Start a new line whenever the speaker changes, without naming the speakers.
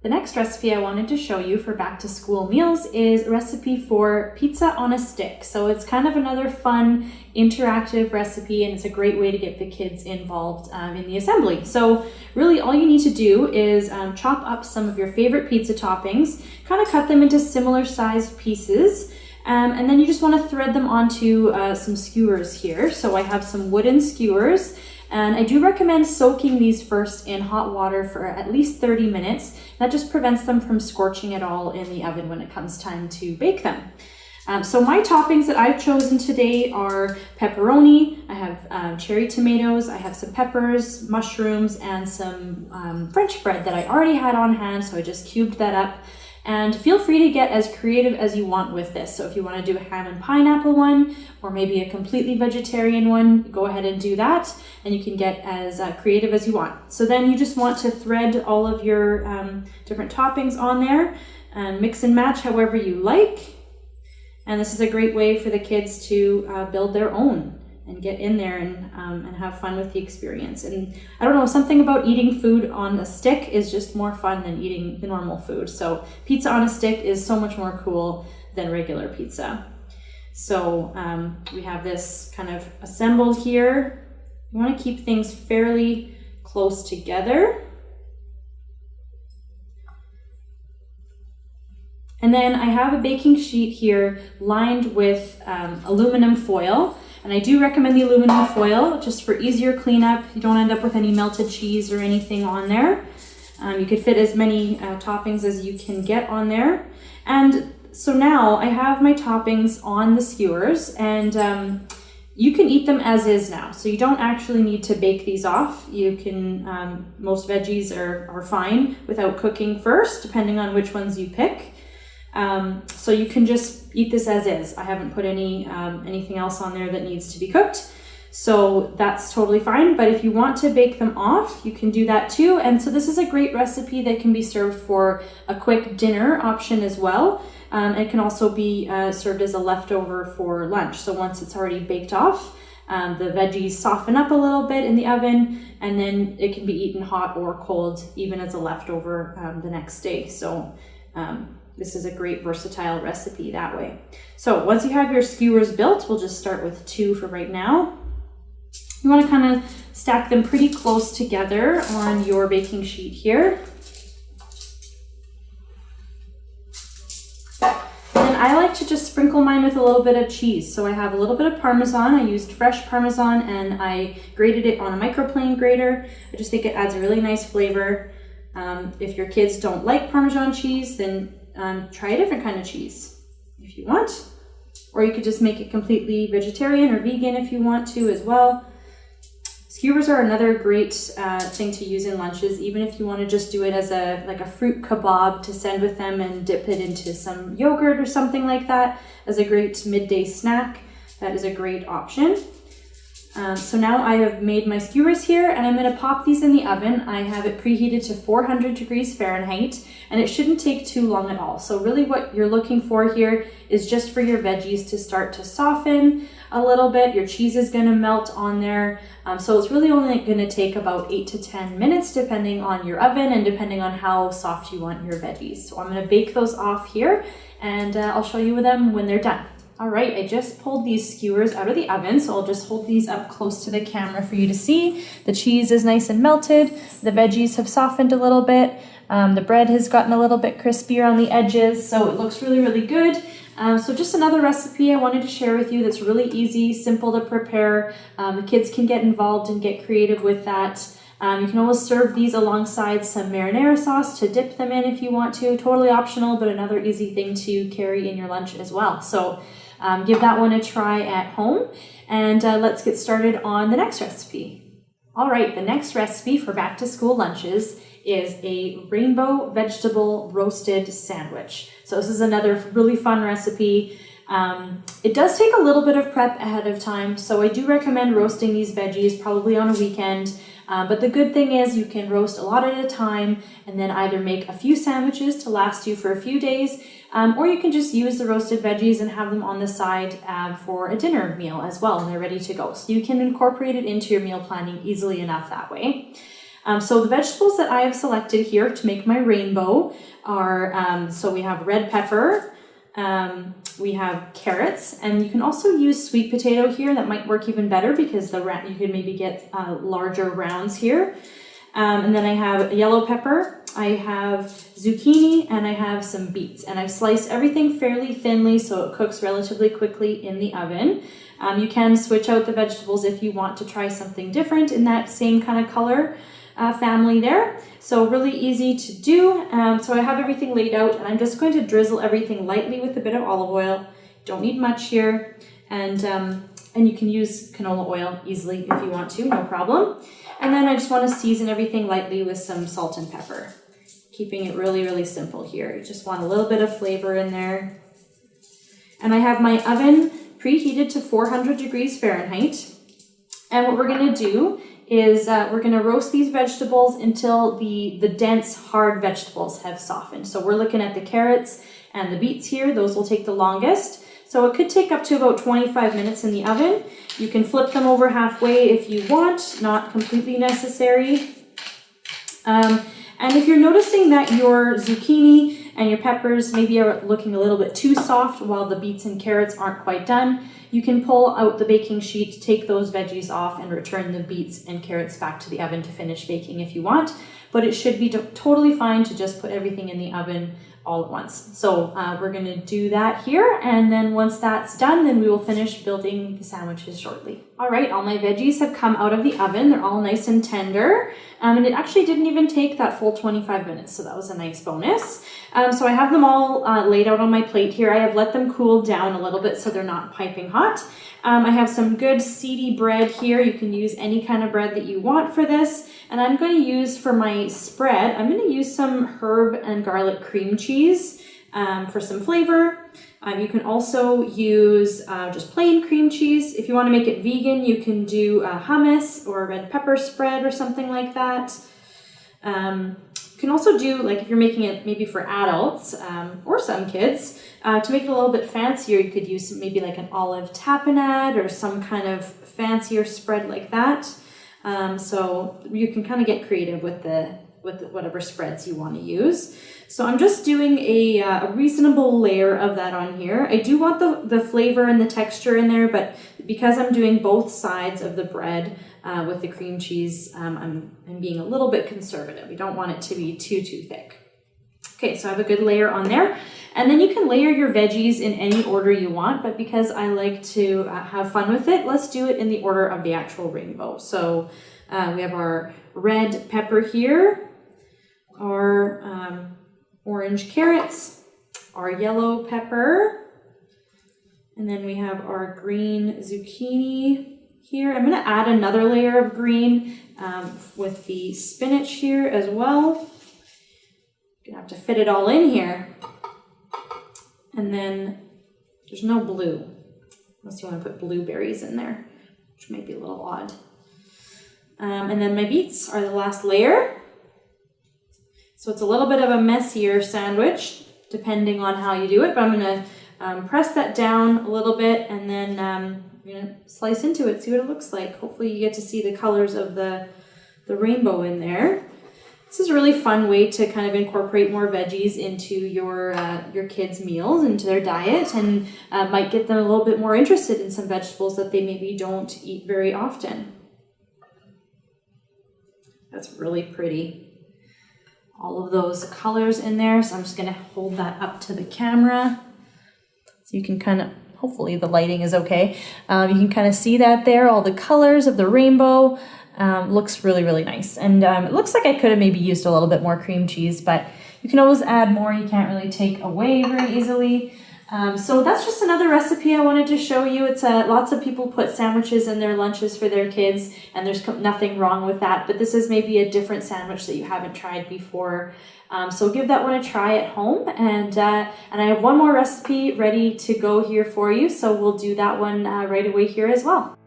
The next recipe I wanted to show you for back to school meals is a recipe for pizza on a stick. So it's kind of another fun interactive recipe, and it's a great way to get the kids involved in the assembly. So really all you need to do is chop up some of your favorite pizza toppings, kind of cut them into similar sized pieces, and then you just want to thread them onto some skewers here. So I have some wooden skewers. And I do recommend soaking these first in hot water for at least 30 minutes. That just prevents them from scorching at all in the oven when it comes time to bake them. So my toppings that I've chosen today are pepperoni, I have cherry tomatoes, I have some peppers, mushrooms, and some French bread that I already had on hand, so I just cubed that up. And feel free to get as creative as you want with this. So if you want to do a ham and pineapple one, or maybe a completely vegetarian one, go ahead and do that. And you can get as creative as you want. So then you just want to thread all of your different toppings on there and mix and match however you like. And this is a great way for the kids to build their own and get in there and have fun with the experience. And I don't know, something about eating food on a stick is just more fun than eating the normal food. So pizza on a stick is so much more cool than regular pizza. So we have this kind of assembled here. You want to keep things fairly close together. And then I have a baking sheet here lined with aluminum foil. And I do recommend the aluminum foil just for easier cleanup. You don't end up with any melted cheese or anything on there. You could fit as many toppings as you can get on there. And so now I have my toppings on the skewers, and you can eat them as is now. So you don't actually need to bake these off. You can, most veggies are fine without cooking first, depending on which ones you pick. So you can just eat this as is. I haven't put anything else on there that needs to be cooked. So that's totally fine. But if you want to bake them off, you can do that too. And so this is a great recipe that can be served for a quick dinner option as well. It can also be served as a leftover for lunch. So once it's already baked off, the veggies soften up a little bit in the oven, and then it can be eaten hot or cold, even as a leftover the next day. So this is a great versatile recipe that way. So once you have your skewers built, we'll just start with 2 for right now. You want to kind of stack them pretty close together on your baking sheet here. And I like to just sprinkle mine with a little bit of cheese. So I have a little bit of Parmesan. I used fresh Parmesan and I grated it on a microplane grater. I just think it adds a really nice flavor. If your kids don't like Parmesan cheese, then try a different kind of cheese if you want, or you could just make it completely vegetarian or vegan if you want to as well. Skewers are another great thing to use in lunches, even if you want to just do it as like a fruit kebab to send with them and dip it into some yogurt or something like that as a great midday snack. That is a great option. So now I have made my skewers here, and I'm going to pop these in the oven. I have it preheated to 400 degrees Fahrenheit, and it shouldn't take too long at all. So really what you're looking for here is just for your veggies to start to soften a little bit. Your cheese is going to melt on there. So it's really only going to take about 8 to 10 minutes depending on your oven and depending on how soft you want your veggies. So I'm going to bake those off here, and I'll show you them when they're done. All right, I just pulled these skewers out of the oven, so I'll just hold these up close to the camera for you to see. The cheese is nice and melted. The veggies have softened a little bit. The bread has gotten a little bit crispier on the edges, so it looks really, really good. So just another recipe I wanted to share with you that's really easy, simple to prepare. The kids can get involved and get creative with that. You can always serve these alongside some marinara sauce to dip them in if you want to. Totally optional, but another easy thing to carry in your lunch as well. So give that one a try at home, and let's get started on the next recipe. All right, the next recipe for back to school lunches is a rainbow vegetable roasted sandwich. So this is another really fun recipe. It does take a little bit of prep ahead of time, so I do recommend roasting these veggies probably on a weekend. But the good thing is you can roast a lot at a time and then either make a few sandwiches to last you for a few days, or you can just use the roasted veggies and have them on the side for a dinner meal as well, and they're ready to go. So you can incorporate it into your meal planning easily enough that way. So the vegetables that I have selected here to make my rainbow are, so we have red pepper, we have carrots, and you can also use sweet potato here. That might work even better because you could maybe get larger rounds here. And then I have yellow pepper, I have zucchini, and I have some beets. And I've sliced everything fairly thinly so it cooks relatively quickly in the oven. You can switch out the vegetables if you want to try something different in that same kind of color family there. So really easy to do. So I have everything laid out, and I'm just going to drizzle everything lightly with a bit of olive oil. Don't need much here. And you can use canola oil easily if you want to, no problem. And then I just want to season everything lightly with some salt and pepper. Keeping it really, really simple here. You just want a little bit of flavor in there. And I have my oven preheated to 400 degrees Fahrenheit. And what we're going to do is we're going to roast these vegetables until the dense, hard vegetables have softened. So we're looking at the carrots and the beets here. Those will take the longest. So it could take up to about 25 minutes in the oven. You can flip them over halfway if you want, not completely necessary. And if you're noticing that your zucchini and your peppers maybe are looking a little bit too soft while the beets and carrots aren't quite done, you can pull out the baking sheet, take those veggies off, and return the beets and carrots back to the oven to finish baking if you want. But it should be totally fine to just put everything in the oven all at once. So we're going to do that here, and then once that's done, then we will finish building the sandwiches shortly. All right, all my veggies have come out of the oven. They're all nice and tender, and it actually didn't even take that full 25 minutes, so that was a nice bonus. So I have them all laid out on my plate here. I have let them cool down a little bit so they're not piping hot. I have some good seedy bread here. You can use any kind of bread that you want for this. And I'm going to use for my spread, I'm going to use some herb and garlic cream cheese for some flavor. You can also use just plain cream cheese. If you want to make it vegan, you can do hummus or red pepper spread or something like that. You can also do, like if you're making it maybe for adults or some kids, to make it a little bit fancier, you could use maybe like an olive tapenade or some kind of fancier spread like that. So you can kind of get creative with whatever spreads you want to use. So I'm just doing a reasonable layer of that on here. I do want the flavor and the texture in there, but because I'm doing both sides of the bread with the cream cheese, I'm being a little bit conservative. We don't want it to be too thick. Okay, so I have a good layer on there. And then you can layer your veggies in any order you want, but because I like to have fun with it, let's do it in the order of the actual rainbow. So we have our red pepper here, our orange carrots, our yellow pepper, and then we have our green zucchini here. I'm going to add another layer of green with the spinach here as well. Gonna have to fit it all in here. And then there's no blue, unless you want to put blueberries in there, which might be a little odd. And then my beets are the last layer. So it's a little bit of a messier sandwich, depending on how you do it, but I'm gonna press that down a little bit, and then I'm gonna slice into it, see what it looks like. Hopefully you get to see the colors of the rainbow in there. This is a really fun way to kind of incorporate more veggies into your kids' meals, into their diet, and might get them a little bit more interested in some vegetables that they maybe don't eat very often. That's really pretty. All of those colors in there. So I'm just going to hold that up to the camera so you can kind of, hopefully the lighting is okay. You can kind of see that there, all the colors of the rainbow. Looks really, really nice. And it looks like I could have maybe used a little bit more cream cheese, but you can always add more. You can't really take away very easily. So that's just another recipe I wanted to show you. It's lots of people put sandwiches in their lunches for their kids, and there's nothing wrong with that. But this is maybe a different sandwich that you haven't tried before. So give that one a try at home. And I have one more recipe ready to go here for you. So we'll do that one right away here as well.